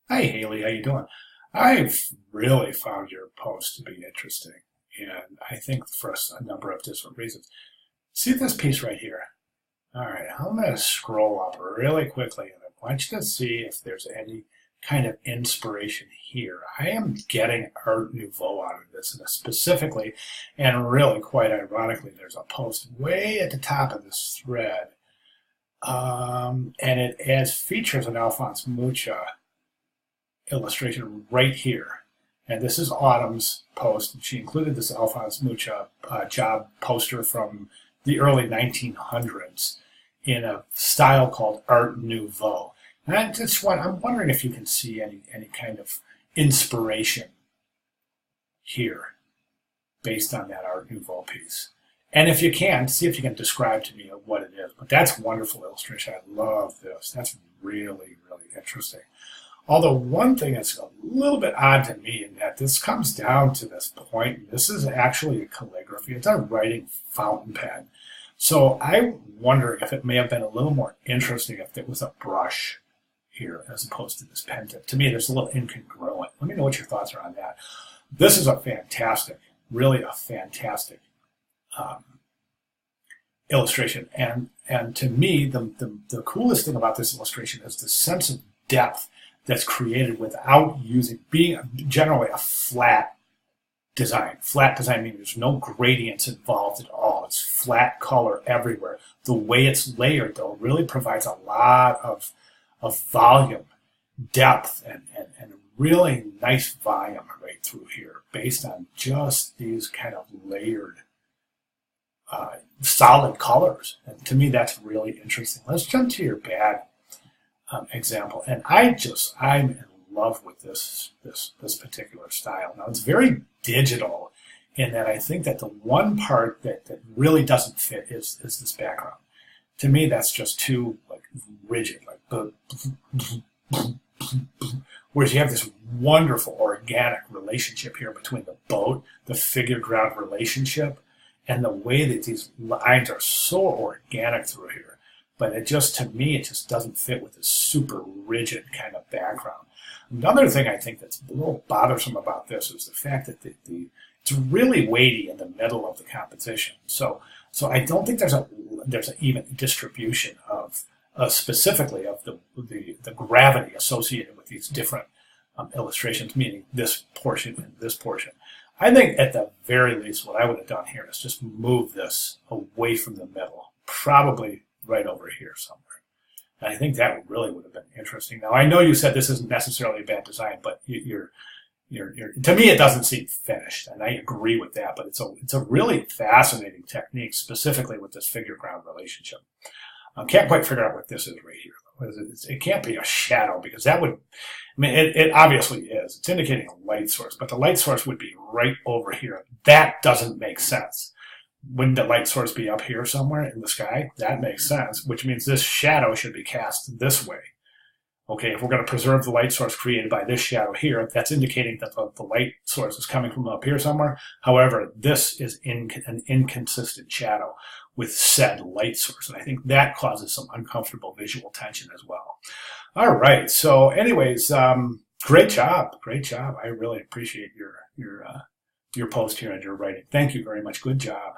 Hi Haley, how you doing? I've really found your post to be interesting, and I think for a number of different reasons. See this piece right here? All right, I'm going to scroll up really quickly, and I want you to see if there's any kind of inspiration here. I am getting Art Nouveau out of this, and specifically, and really quite ironically, there's a post way at the top of this thread, and it adds features an Alphonse Mucha illustration right here. And this is Autumn's post. She included this Alphonse Mucha job poster from the early 1900s in a style called Art Nouveau. And I'm wondering if you can see any kind of inspiration here based on that Art Nouveau piece. And if you can, see if you can describe to me what it is. But that's wonderful illustration. I love this. That's really, really interesting. Although one thing that's a little bit odd to me in that this comes down to this point, this is actually a calligraphy. It's a writing fountain pen. So I'm wondering if it may have been a little more interesting if it was a brush here as opposed to this pen tip. To me, there's a little incongruent. Let me know what your thoughts are on that. This is a fantastic, really a fantastic um, illustration. And to me, the coolest thing about this illustration is the sense of depth that's created without being generally a flat design. Flat design means there's no gradients involved at all. It's flat color everywhere. The way it's layered, though, really provides a lot of volume, depth, and really nice volume right through here based on just these kind of layered solid colors. And to me, that's really interesting. Let's jump to your bag example, and I'm in love with this particular style. Now it's very digital in that I think that the one part that really doesn't fit is this background. To me, that's just too like rigid, like whereas you have this wonderful organic relationship here between the boat, the figure ground relationship, and the way that these lines are so organic through here. But to me, it just doesn't fit with this super rigid kind of background. Another thing I think that's a little bothersome about this is the fact that it's really weighty in the middle of the composition. So I don't think there's an even distribution of specifically of the gravity associated with these different illustrations, meaning this portion and this portion. I think at the very least, what I would have done here is just move this away from the middle, probably right over here somewhere. And I think that really would have been interesting. Now, I know you said this isn't necessarily a bad design, but you're to me, it doesn't seem finished, and I agree with that. But it's a really fascinating technique, specifically with this figure ground relationship. I can't quite figure out what this is right here. It can't be a shadow because that would, I mean, it obviously is. It's indicating a light source, but the light source would be right over here. That doesn't make sense. Wouldn't the light source be up here somewhere in the sky? That makes sense, which means this shadow should be cast this way. Okay, if we're going to preserve the light source created by this shadow here, that's indicating that the light source is coming from up here somewhere. However, this is an inconsistent shadow with said light source, and I think that causes some uncomfortable visual tension as well. All right, so anyways, great job. I really appreciate your post here and your writing. Thank you very much. Good job.